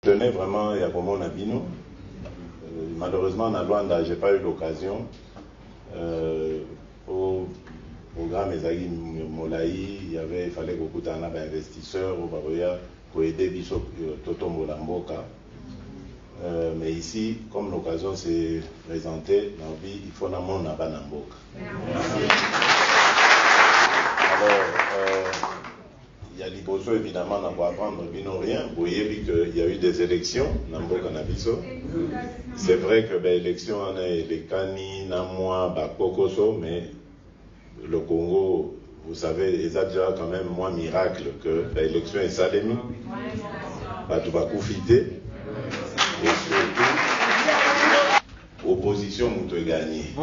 Je tenais vraiment à Yakomo Nabino. Malheureusement, à Luanda, je n'ai pas eu l'occasion. Au programme Ezagi Molaï, il fallait beaucoup d'investisseurs pour aider Bishop Toto Molamboka. Mais ici, comme l'occasion s'est présentée, il faut n'avoir Nabanamboka. Alors, il y a l'Iboso évidemment, on va apprendre rien. Vous voyez qu'il y a eu des élections, Namboka Nabiso. C'est vrai que l'élection, on a les Kani, Namwa, Bakokoso, mais le Congo, vous savez, il y a déjà quand même moins miracle que l'élection est salémie. Tu vas profiter. Et surtout, opposition, vous te gagnez.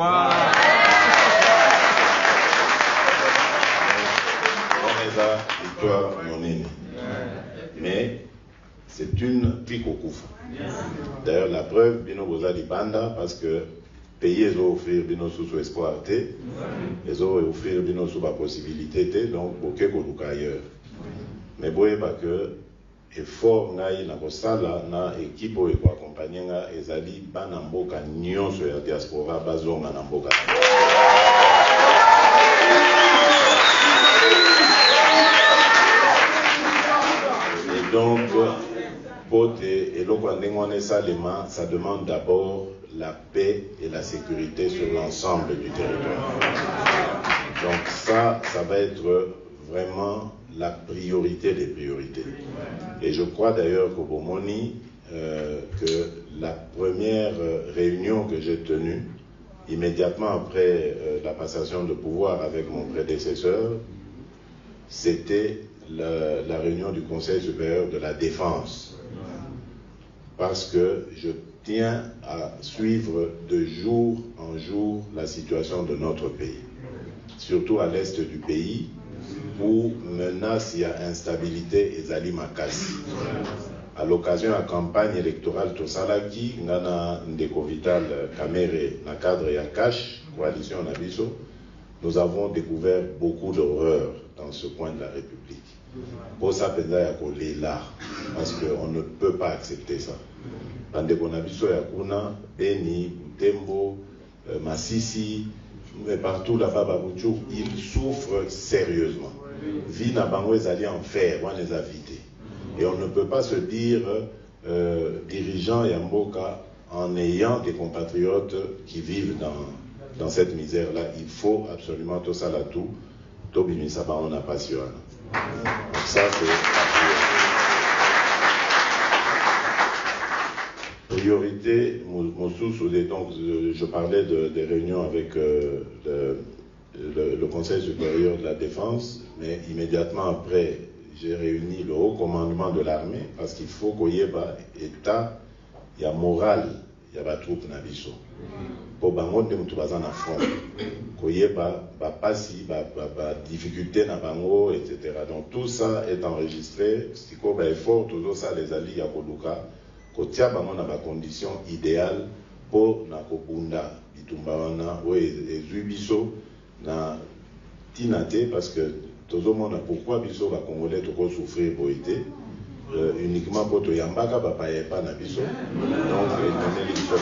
Victoire monene. Mais c'est une pique au coup. D'ailleurs, la preuve, Bino Boza Libanda, parce que payer, ils ont offert Bino sous espoir, ils ont offert Bino sous la possibilité, donc, pour que vous ailleurs. Mais vous voyez pas que effort ngai na kosala na équipe oyo ko accompagner nga ezali bana mboka nyonso ya diaspora bazonga na mboka. Donc, ça demande d'abord la paix et la sécurité sur l'ensemble du territoire. Donc ça va être vraiment la priorité des priorités. Et je crois d'ailleurs qu'au Bomoni, que la première réunion que j'ai tenue, immédiatement après la passation de pouvoir avec mon prédécesseur, c'était la réunion du Conseil supérieur de la défense, parce que je tiens à suivre de jour en jour la situation de notre pays, surtout à l'est du pays, où menace il y a instabilité et zali makasi. À l'occasion de la campagne électorale Tosalaki, Nana Ndeko Vital Kamere, na cadre Yakash, coalition Nabiso, nous avons découvert beaucoup d'horreurs dans ce coin de la République. Pour ça, parce qu'on ne peut pas accepter ça. Pandeko Nabiso Yakuna, Beni, Butembo, Massissi, mais partout là-bas, Babouchou, ils souffrent sérieusement. Vie n'a pas allé en fer, on les a vidés. Et on ne peut pas se dire dirigeant Yamboka en ayant des compatriotes qui vivent dans cette misère-là. Il faut absolument tout ça là tout. Tobimi Saba, on n'a pas su. Donc ça, c'est la priorité. Donc, je parlais des réunions avec le Conseil supérieur de la défense, mais immédiatement après, j'ai réuni le haut commandement de l'armée, parce qu'il faut qu'il y ait un état, il y a morale, il y a des troupes nabiso. Pour bango de mutubazana na front, qu'il y ait pas difficulté na bango, etc. Donc tout ça est enregistré. Si qu'on va effort, tout ça les alliés à Koluka, qu'il y a des conditions idéales pour na kobunda bitumbawana ou ezubiso na tinate, parce que tout le monde a pourquoi biso va congolais tout souffrir pour été uniquement pour to yambaka ba pas na biso, donc il les biso là.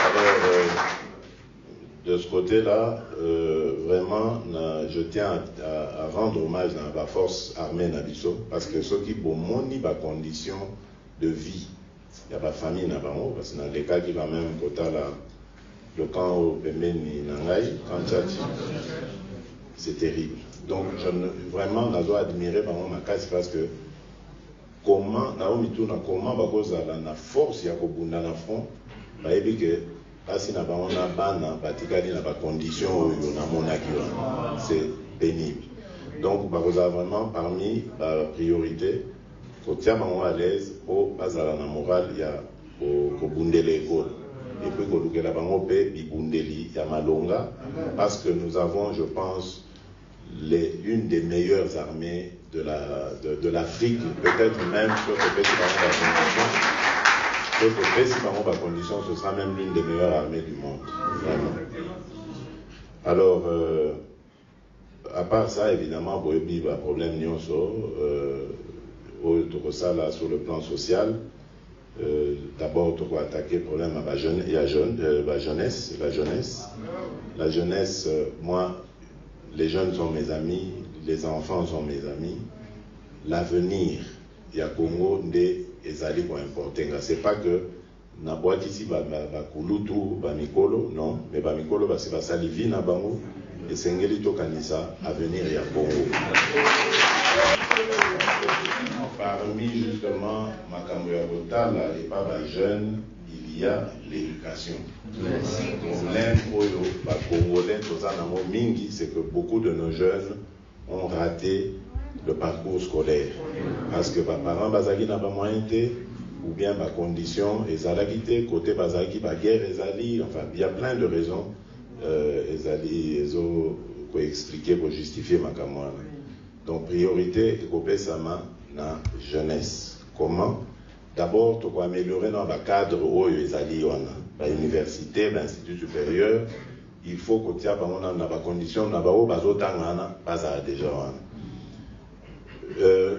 Alors de ce côté-là, vraiment, je tiens à rendre hommage à la force armée Nabiso, parce que ceux qui ont moni ba condition de vie, il y a pas famille Nabamo, parce que dans les cas qui va même côté là, le camp au Pemeni Nangai, Kanchachi, c'est terrible. Donc vraiment, je dois admirer ma casse, parce que comment la force ya kobunda na front, parce na bana batikali na ba conditions na monaki, c'est pénible. Donc vraiment parmi la priorité, faut tient à l'aise au bazala na morale ya ko bundele école. Et puis que la bango pe bibundeli ya malonga, parce que nous avons, je pense, une des meilleures armées de l'Afrique, peut-être même sur ce petit condition, ce sera même l'une des meilleures armées du monde. Vraiment. Alors, à part ça, évidemment, il y a un problème sur le plan social. D'abord, on va attaquer le problème à la jeunesse. La jeunesse, moi, les jeunes sont mes amis, les enfants sont mes amis. L'avenir, il y a Congo, des ezali pour importer. C'est pas que na boîte ici, bakulutu, bamikolo, non, mais bamikolo, c'est pas salivi na bango, et sengeli to kanisa, avenir il y a Congo. Parmi justement Makambo ya Botala et pas jeunes, il y a l'éducation. Le problème Congolais, c'est que beaucoup de nos jeunes ont raté le parcours scolaire. Parce que les parents bazaki n'a pas moyen ou bien ma condition ezalaki côté bazaki ba guerre ezali, enfin il y a plein de raisons ezali ezo ko expliquer pour justifier makambo. Donc priorité ekopé sama na jeunesse. Comment? D'abord, tu dois améliorer dans le cadre où ils allaient à l'université, à l'institut supérieur. Il faut que tu aies des conditions, déjà.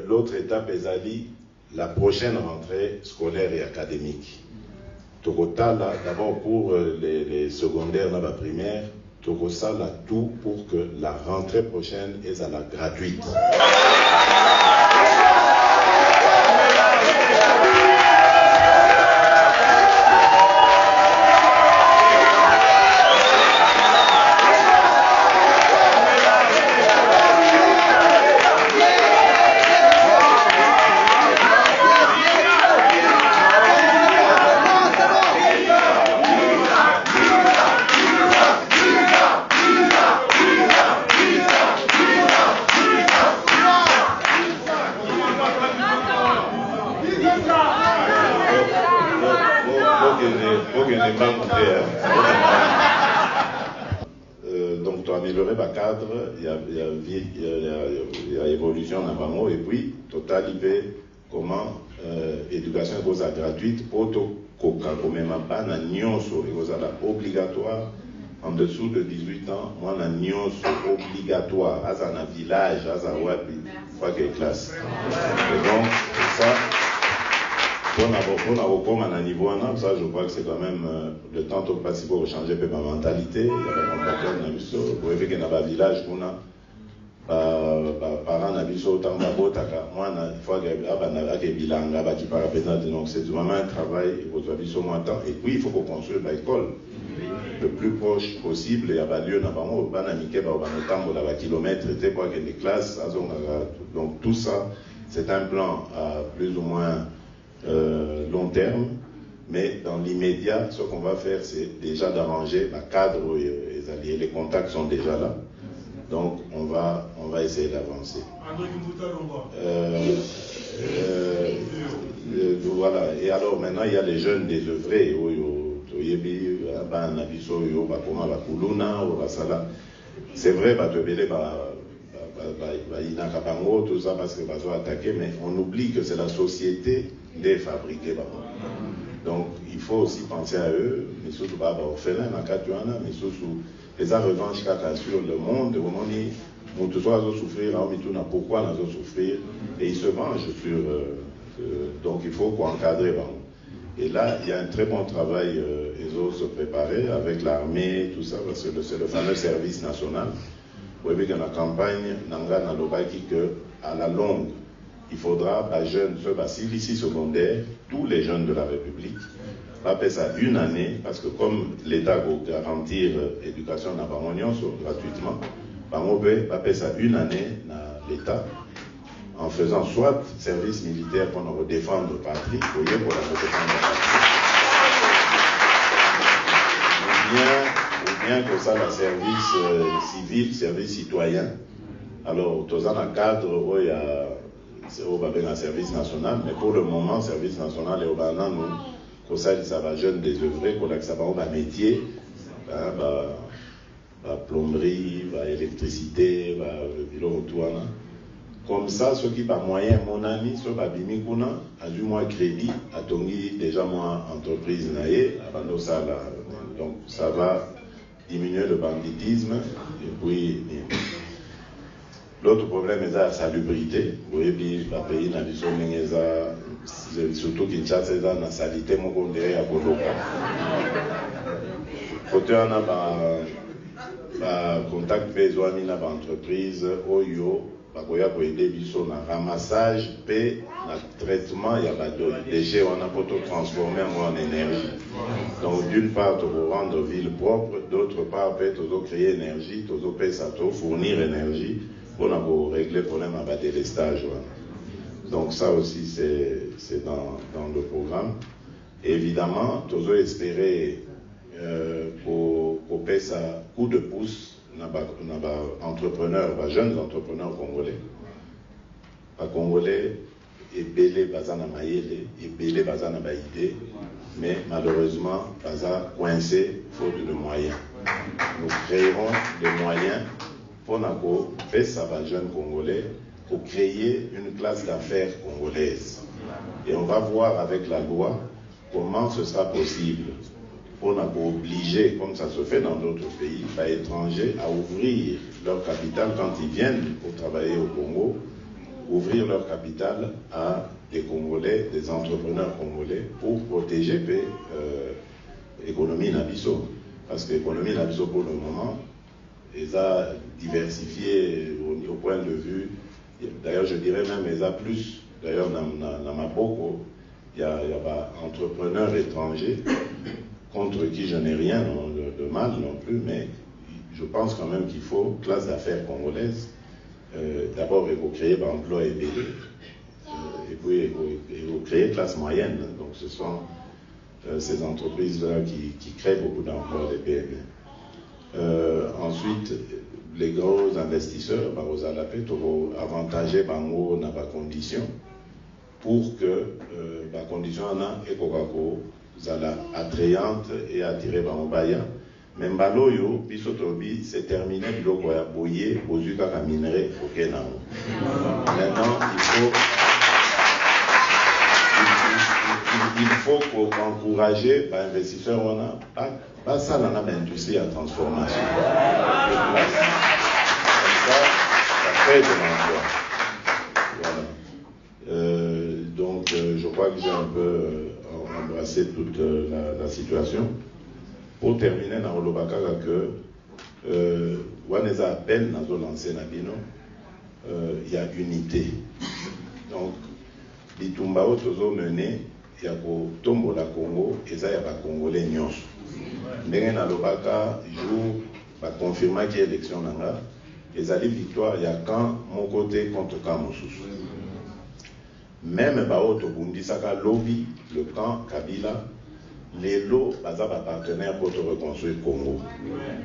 L'autre étape est la prochaine rentrée scolaire et académique. D'abord pour les secondaires, la primaire, tu as tout pour que la rentrée prochaine est gratuite. Donc, tu as amélioré le cadre, il y a évolution dans Bango, et puis, tu as arrivé comment éducation est gratuite, pour quand même pas, na nyonso, est obligatoire, en dessous de 18 ans, moi, na nyonso obligatoire, à un village, à un wapi, pas quelle classe. Et donc, ça, pour avoir un niveau ça, je crois que c'est quand même le temps de passer pour changer ma mentalité. Il y avait un paquet de nabiso. Vous voyez qu'il y a un village où parents nabiso tant d'abotaka. Moi, il faut que y ait bilanga, qui parapénate. Donc c'est vraiment un travail. Il faut que moins temps. Et puis il faut qu'on construise l'école le plus proche possible. Il y a lieu n'abamo banamike ba kilomètres. C'est quoi que les classes. Donc tout ça, c'est un plan à plus ou moins long terme, mais dans l'immédiat, ce qu'on va faire, c'est déjà d'arranger le cadre où les alliés, les contacts sont déjà là. Donc, on va essayer d'avancer. Voilà. Et alors, maintenant, il y a les jeunes désœuvrés. C'est vrai, tout ça parce que attaquer, mais on oublie que c'est la société des fabriqués. Donc il faut aussi penser à eux, mais surtout orphelins, mais surtout les revanches sur le monde, où on dit souffrir, pourquoi on souffrir, et ils se vengent sur. Donc il faut encadrer. Et là, il y a un très bon travail, ils ont se préparer avec l'armée, tout ça, parce que c'est le fameux service national. Vous voyez que dans la campagne, à la longue, il faudra, jeunes, ici secondaire, tous les jeunes de la République, va faire ça une année, parce que comme l'État va garantir l'éducation dans gratuitement, va faire ça une année dans l'État, en faisant soit service militaire pour nous défendre la patrie, pour la protection de la patrie, ou bien que ça, le service civil, service citoyen. Alors, tout ça dans le cadre où il y a un service national, mais pour le moment, le service national est au Bana, nous, comme ça, ça va jeune désœuvré, qu'on a que ça va un métier, plomberie, électricité, bilan autour. Comme ça, ceux qui ont moyen, mon ami, ceux qui ont a du moins crédit, a déjà moins entreprise, donc ça va diminuer le banditisme, et puis L'autre problème est la salubrité. Vous voyez, puis le pays n'a surtout Kinshasa, c'est la salité, mon condé à Boloka. Côté on a contact besoin d'une entreprise, Oyo, bakoya pour aider biso na ramassage, et na traitement, il y a pas de déchets, on a pour transformer en énergie. Donc d'une part, pour rendre ville propre, d'autre part, peut créer énergie, fournir énergie, pour régler le problème à délestage. Donc ça aussi, c'est dans le programme. Évidemment, tous espérer pour faire ça coup de pouce entrepreneurs, jeunes entrepreneurs congolais. Pas congolais, et belé bazana maïle, et belé bazana baïdé, mais malheureusement, baza coincé faute de moyens. Nous créerons des moyens pour faire ça jeunes congolais, pour créer une classe d'affaires congolaise. Et on va voir avec la loi comment ce sera possible pour obliger, comme ça se fait dans d'autres pays, par étrangers à ouvrir leur capital quand ils viennent pour travailler au Congo, ouvrir leur capital à des Congolais, des entrepreneurs congolais, pour protéger l'économie Nabiso. Parce que l'économie Nabiso, pour le moment, ils ont diversifié au point de vue. D'ailleurs, je dirais même, ils ont plus. D'ailleurs, dans Maboko, il y a entrepreneurs étrangers contre qui je n'ai rien de mal non plus, mais je pense quand même qu'il faut classe d'affaires congolaise. D'abord, il faut créer l'emploi et puis il faut créer classe moyenne. Donc, ce sont ces entreprises-là qui créent beaucoup d'emplois, les PME. Ensuite, les gros investisseurs, vous allez avantager bango dans les conditions pour que les conditions et attrayantes et attirer bango baya. Mais mbaloyo bisotobi c'est terminé biloko ya boye bozuka ka minerai ok nango. Maintenant il faut encourager les investisseurs on a pas ça dans l'industrie à transformation. Comme ça crée de l'emploi. Voilà. Donc je crois que j'ai un peu embrassé toute la situation. Pour terminer, dans le Bakara, que Waneza appelle dans lancé Nabino, il y a unité. Donc, Bitumbao Tozo mené, il y a pour Tombo la Congo, et ça, il y a pas Congolais Nyos. Mais dans le Bakara, jour, va confirmer qu'il y a élection nanga, et ça dit victoire, il y a quand mon côté contre quand mon sous. Même Bao Tobundi Saka lobby, le camp Kabila, les lots, baza ba partenaires pour te reconstruire le Congo.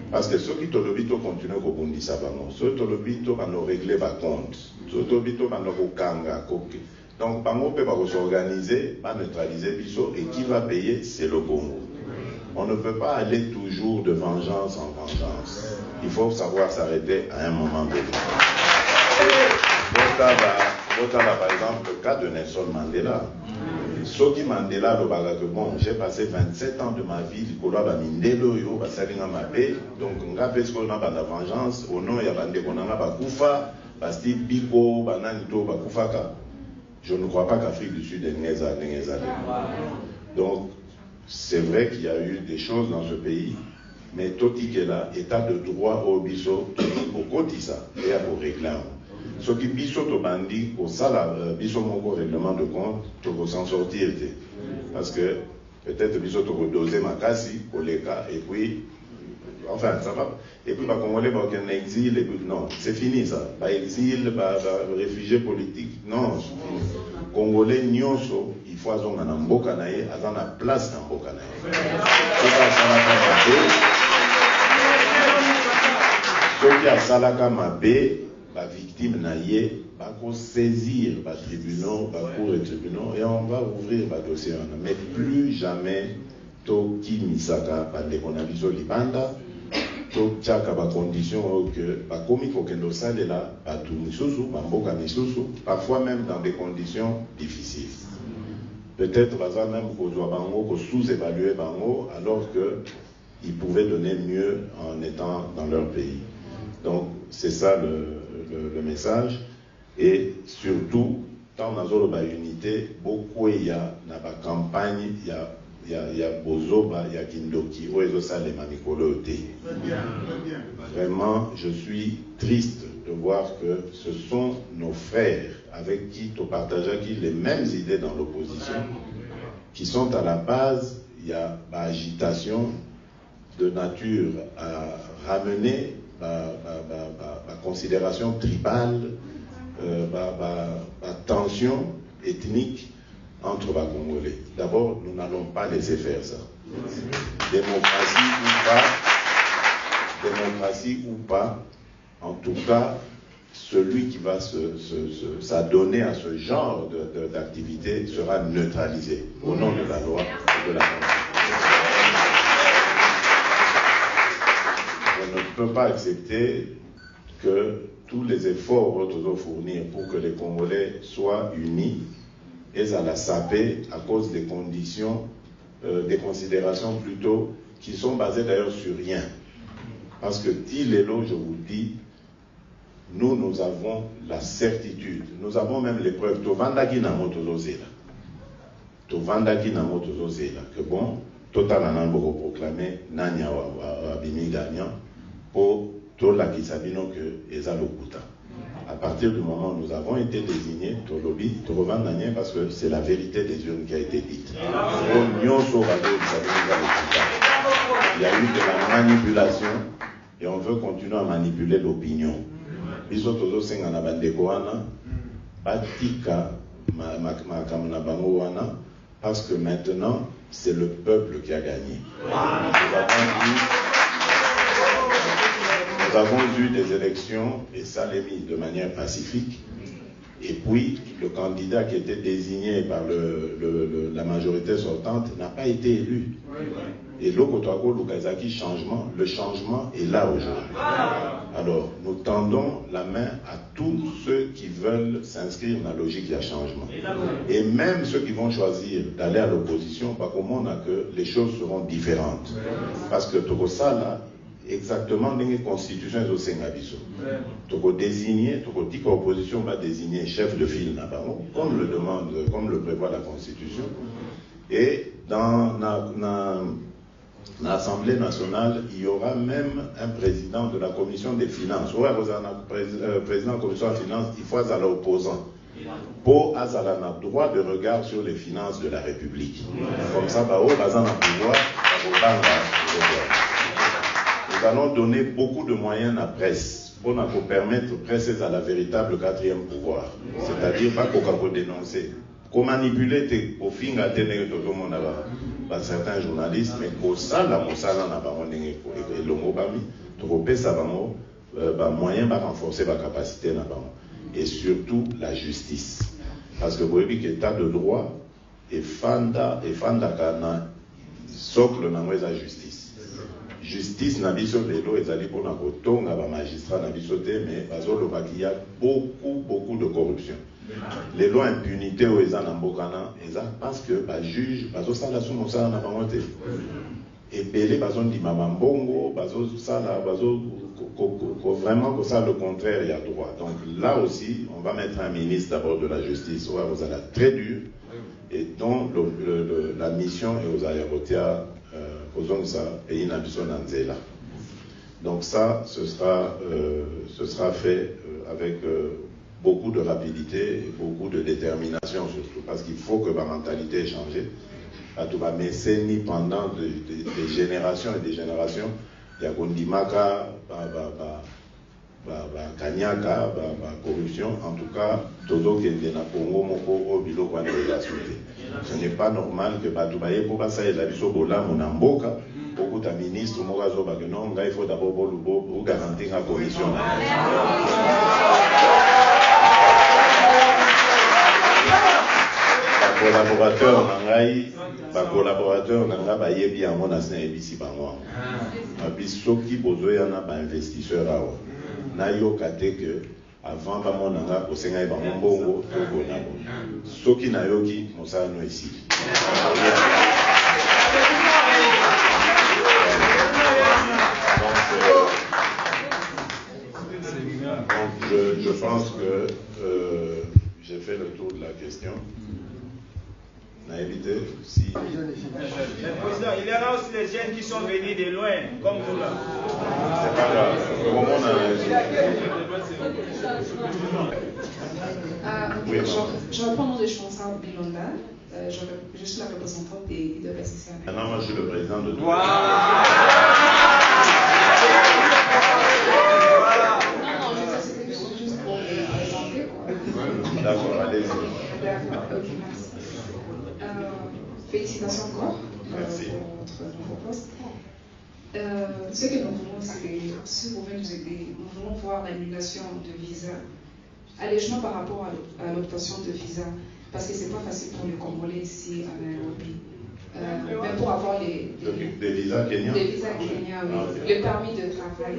Parce que ceux qui te le bito continuent à Bundi Sabano, ceux qui te le bito vont régler ba compte, ceux qui te le bito vont kanga. Donc, bango peut s'organiser, pas neutraliser biso, et qui va payer, c'est le Congo. On ne peut pas aller toujours de vengeance en vengeance. Il faut savoir s'arrêter à un moment donné. Par exemple, le cas de Nelson Mandela. Soki Mandela, bon, j'ai passé 27 ans de ma vie, donc la vengeance, au nom, il y a Bakufa, Basti Biko, Bananito, Bakufaka. Je ne crois pas qu'Afrique du Sud est Néza. Donc, c'est vrai qu'il y a eu des choses dans ce pays, mais Toti Kela, état de droit au biso, au Kotisa, et à vos réclames. Ce qui biso to bandi au sala biso moko règlement de compte tu vas s'en sortir parce que peut-être biso to doser makasi koleka et puis enfin ça va et puis Congolais va en exil et puis non c'est fini ça ba exil ba réfugié politique non Congolais nyonso il faut azonga na mboka na ye azana place na mboka na ye soki asalaka mabe la victime naïe va saisir les tribunaux, les cours et tribunaux, et on va ouvrir le dossier. Mais plus jamais, Toki Misaka, par les conditions libanda, Tokiaka, par condition que, par commis pour que nous salles là, par tout Misusu, par Mboka Misusu, parfois même dans des conditions difficiles. Peut-être, même qu'on doit Bango, sous-évaluer Bango, alors qu'ils pouvaient donner mieux en étant dans leur pays. Donc, c'est ça le message. Et surtout, tant dans la unité, beaucoup il y a dans la campagne, il y a Bozoba, il y a Kindoki, Vraiment, je suis triste de voir que ce sont nos frères avec qui tu partages les mêmes idées dans l'opposition, qui sont à la base, il y a l'agitation de nature à ramener la considération tribale, la tension ethnique entre les Congolais. D'abord, nous n'allons pas laisser faire ça. Démocratie ou pas, en tout cas, celui qui va s'adonner à ce genre d'activité sera neutralisé au nom de la loi et de la Constitution. On ne peut pas accepter que tous les efforts que nous fournir pour que les Congolais soient unis et à la saper à cause des conditions, des considérations plutôt qui sont basées d'ailleurs sur rien. Parce que Tilélo, je vous dis, nous avons la certitude, nous avons même les preuves. Tovandaki na motozozela. Tovandaki na motozozela. Que bon, total anan boko proclamer nanya wa bimi gagnant pour tout la kisabino que eza lokuta. À partir du moment où nous avons été désignés, Tolobi, Torovandanien, parce que c'est la vérité des urnes qui a été dite. Il y a eu de la manipulation et on veut continuer à manipuler l'opinion. Parce que maintenant, c'est le peuple qui a gagné. Nous avons eu des élections, et ça l'est mis de manière pacifique, et puis le candidat qui était désigné par la majorité sortante n'a pas été élu. Et l'Okotoako Lukazaki le changement est là aujourd'hui. Alors, nous tendons la main à tous ceux qui veulent s'inscrire dans la logique du changement. Et même ceux qui vont choisir d'aller à l'opposition, pas comment on a que les choses seront différentes. Parce que Tokosala, exactement dans les constitutions au Sengabiso. Toko désigner, Toko dit que l'opposition va désigner chef de file comme le demande, comme le prévoit la constitution. Et dans l'Assemblée nationale, il y aura même un président de la commission des finances. Ouais, vous avez un président de la commission des finances, il faut à l'opposant. Pour avoir un droit de regard sur les finances de la République. Comme ça, bah, bazan a pouvoir, nous allons donner beaucoup de moyens à la presse pour nous permettre de presser à la véritable quatrième pouvoir. C'est-à-dire pas qu'on peut dénoncer. Qu'on manipule au fin à tenir tout le monde par certains journalistes, mais qu'au sein de la Moussala n'a pas et l'homo bami, trop ça va moyen va renforcer la capacité n'a pas. Et surtout la justice. Parce que vous voyez que l'état de droit est fanda kana socle dans la justice. Justice n'a biso lelo ezali pour na kotonga ba magistrat na biso te mais bazolo il y a beaucoup de corruption. Les lois impunité au eza na mbokana eza parce que ba juge bazo sala sumo sala na bango te. Et belé bazo ndima mbongo bazo sala bazo vraiment que ça le contraire il y a droit. Donc là aussi on va mettre un ministre d'abord de la justice ouais, vous allez très dur et dont la mission est aux aéroports donc ça, ce sera fait avec beaucoup de rapidité et beaucoup de détermination surtout, parce qu'il faut que ma mentalité ait changé. Mais pendant des générations et des générations, il y a Gondimaka, Kanyaka, corruption, en tout cas, Todo Kendena Congo, Moko, Obilo, ce n'est pas normal que Batoubaye, pour passer à la Bisobola, Monamboka, beaucoup de ministres, Morazo Bagenon, il faut d'abord pour garantir la commission. Collaborateur nanga bayebi yango na sina ebisi bango abisoki bozoyana ba investisseur awa nayoka te que avant bamonanga kosenga bango mbongo tokona soki nayoki mosala no esili donc je la question. On a évité si. Le président, il y en a aussi des jeunes qui sont venus de loin, comme nous là. C'est pas grave. Au moment on a. Oui, je reprends le nom de Chantal Bilonda. Je suis la représentante des PCCA. Maintenant, moi, je suis le président de. Non, c'était juste pour présenter. D'accord, allez-y. D'accord, ok, merci. Félicitations encore Merci. pour votre nouveau poste. Ce que nous voulons, c'est, si vous pouvez nous aider, nous voulons voir l'annulation de visa, allègement par rapport à l'obtention de visa, parce que c'est pas facile pour les Congolais ici à Nairobi. Même pour avoir des visas kenyans. Des visas kenyans, oui. Ah, okay. Le permis de travail.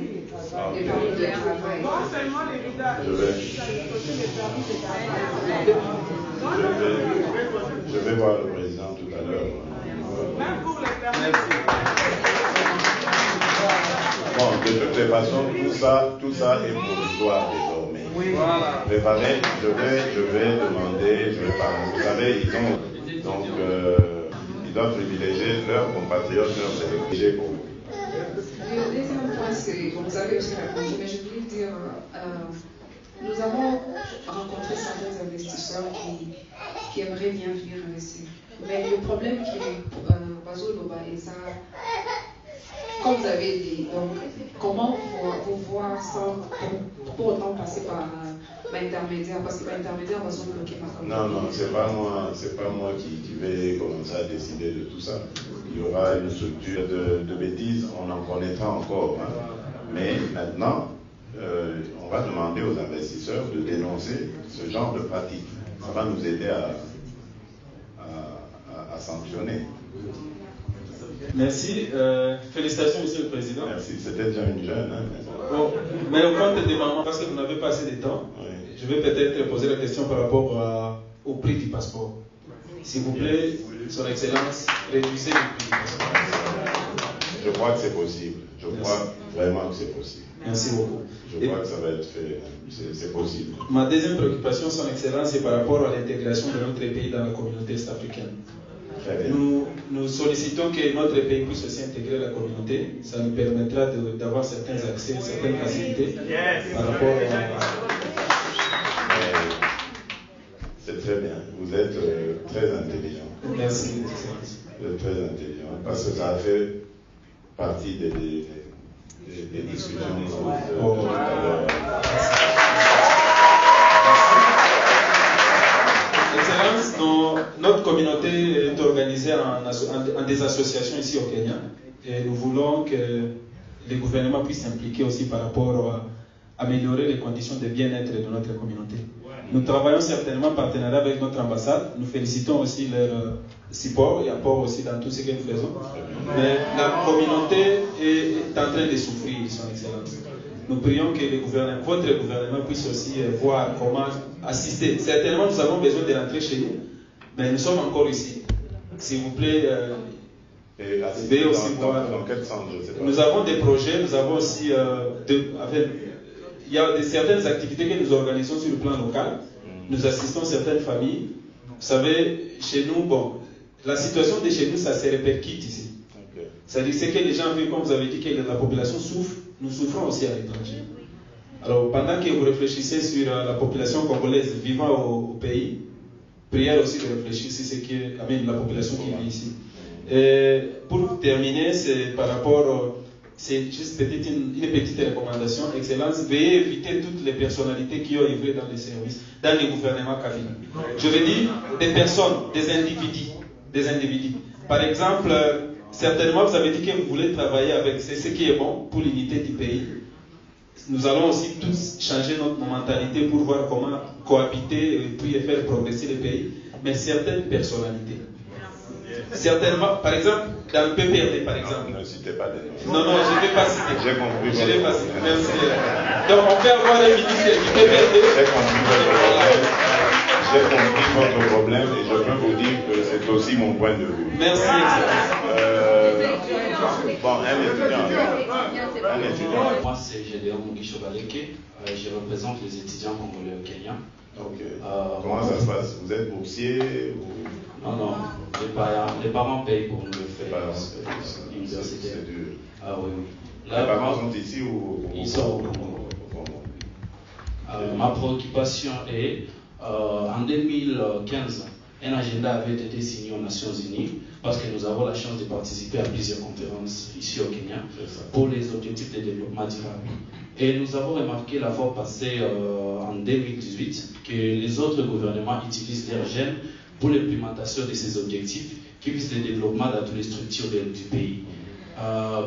Ah, okay. Le permis de travail. Non seulement les visas, Je vais voir le président tout à l'heure. même pour les permis. Bon, de toute façon, tout ça est provisoire désormais. Oui, voilà. Préparez, je vais demander, je vais parler. Vous savez, ils doivent privilégier leurs compatriotes, leurs étrangers pour vous. Le deuxième point, c'est, vous avez aussi répondu, mais je voulais dire, nous avons rencontré certains investisseurs qui aimeraient bien venir investir. Mais le problème qui est, Bazoloba et ça, comme vous avez dit, donc, comment vous voir sans pour autant passer par l'intermédiaire, parce que l'intermédiaire va se bloquer ma commune. Non, c'est pas moi qui vais commencer à décider de tout ça. Il y aura une structure de bêtises, on en connaîtra encore. Hein. Mais maintenant, on va demander aux investisseurs de dénoncer ce genre de pratique. Ça va nous aider à sanctionner. Merci. Félicitations, Monsieur le Président. Merci. C'était déjà une jeune. Hein, bon, mais au compte des moments, parce que vous n'avez pas assez de temps, oui. Je vais peut-être poser la question par rapport au prix du passeport. S'il vous plaît, Son Excellence, réduisez le prix du passeport. Je crois que c'est possible. Je crois vraiment que c'est possible. Merci beaucoup. Je crois que ça va être fait. C'est possible. Ma deuxième préoccupation, Son Excellence, c'est par rapport à l'intégration de notre pays dans la communauté est-africaine. Nous sollicitons que notre pays puisse aussi intégrer la communauté. Ça nous permettra d'avoir certains accès, certaines facilités par rapport à... C'est très bien. Vous êtes très intelligent. Merci. Vous êtes très intelligent parce que ça a fait partie des discussions de tout à l'heure. Excellence, notre communauté est organisée en des associations ici au Kenya et nous voulons que les gouvernements puissent s'impliquer aussi par rapport à améliorer les conditions de bien-être de notre communauté. Nous travaillons certainement en partenariat avec notre ambassade. Nous félicitons aussi leur support et apport aussi dans tout ce que nous faisons. Mais la communauté est en train de souffrir, Son Excellence. Nous prions que votre gouvernement puisse aussi voir comment assister. Certainement, nous avons besoin de rentrer chez nous, mais nous sommes encore ici. S'il vous plaît, veuillez aussi voir. Dans quel sens, je sais pas. Nous avons des projets, nous avons aussi il y a certaines activités que nous organisons sur le plan local. Nous assistons certaines familles. Vous savez, chez nous, bon, la situation de chez nous, ça se répercute ici. Okay. C'est-à-dire que les gens vivent, comme vous avez dit, que la population souffre, nous souffrons aussi à l'étranger. Alors, pendant que vous réfléchissez sur la population congolaise vivant au pays, prière aussi de réfléchir sur ce qui amène la population qui vit ici. Et pour terminer, c'est par rapport... C'est juste une petite recommandation. Excellence, veuillez éviter toutes les personnalités qui ont œuvré dans les services, dans les gouvernements kabila. Je veux dire des personnes, des individus. Par exemple, certainement vous avez dit que vous voulez travailler avec ce qui est bon pour l'unité du pays. Nous allons aussi tous changer notre mentalité pour voir comment cohabiter et puis faire progresser le pays. Mais certaines personnalités. Certainement, par exemple, dans le PPRD, par exemple. Ne citez pas des noms. Non, je ne vais pas citer. J'ai compris. Je ne vais pas citer. Merci. Donc, on peut avoir un ministre du PPRD. J'ai compris votre problème et je peux vous dire que c'est aussi mon point de vue. Merci, Excellence. Bon, un étudiant. Moi, c'est Gédéon Mugisho Baleke. Je représente les étudiants congolais au Kenya. Ok. Comment ça se passe? Vous êtes boursier ou... Non, les parents payent pour nous le faire. C'est dur. Ah oui. Les parents sont ici ou ils sont au Congo. Ma préoccupation est, en 2015, un agenda avait été signé aux Nations Unies parce que nous avons la chance de participer à plusieurs conférences ici au Kenya pour les objectifs de développement durable. Et nous avons remarqué la fois passée, en 2018, que les autres gouvernements utilisent leurs jeunes pour l'implémentation de ces objectifs qui visent le développement dans toutes les structures du pays.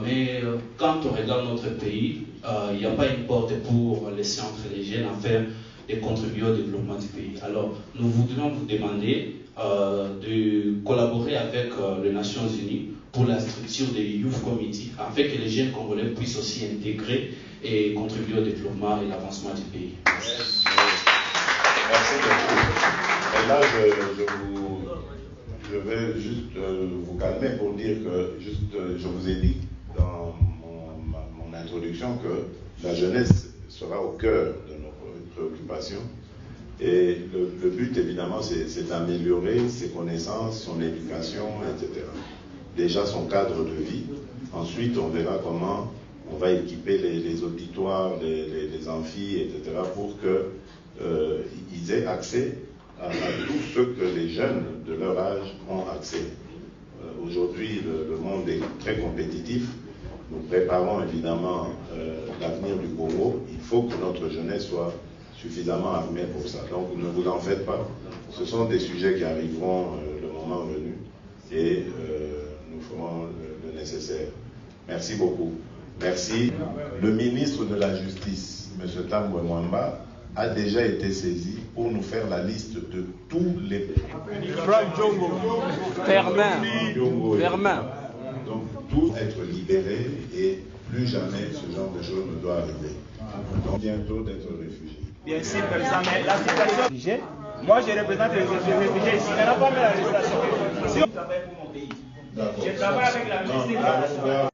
Mais quand on regarde notre pays, il n'y a pas une porte pour laisser entrer les jeunes à faire et contribuer au développement du pays. Alors, nous voudrions vous demander de collaborer avec les Nations Unies pour la structure des Youth Committee, afin que les jeunes Congolais puissent aussi intégrer et contribuer au développement et l'avancement du pays. Merci beaucoup. Et là, je vais juste vous calmer pour dire que, je vous ai dit dans mon introduction que la jeunesse sera au cœur de nos préoccupations. Et le but, évidemment, c'est d'améliorer ses connaissances, son éducation, etc. Déjà son cadre de vie. Ensuite, on verra comment on va équiper les auditoires, les amphis, etc. pour qu'ils aient accès à tout ce que les jeunes de leur âge ont accès. Aujourd'hui, le monde est très compétitif. Nous préparons évidemment l'avenir du Congo. Il faut que notre jeunesse soit suffisamment armée pour ça. Donc ne vous en faites pas. Ce sont des sujets qui arriveront le moment venu et nous ferons le nécessaire. Merci beaucoup. Merci. Le ministre de la Justice, M. Tambwe Mwamba, a déjà été saisi pour nous faire la liste de tous les... Franck Djongo, Fermin. Donc, tous être libérés et plus jamais ce genre de choses ne doit arriver. Donc, bientôt d'être réfugiés. Bien sûr, président, mais la situation... Moi, je représente les réfugiés ici. On n'a pas mis la législation. Si on travaille pour mon pays, je travaille avec la ministre de la Nation.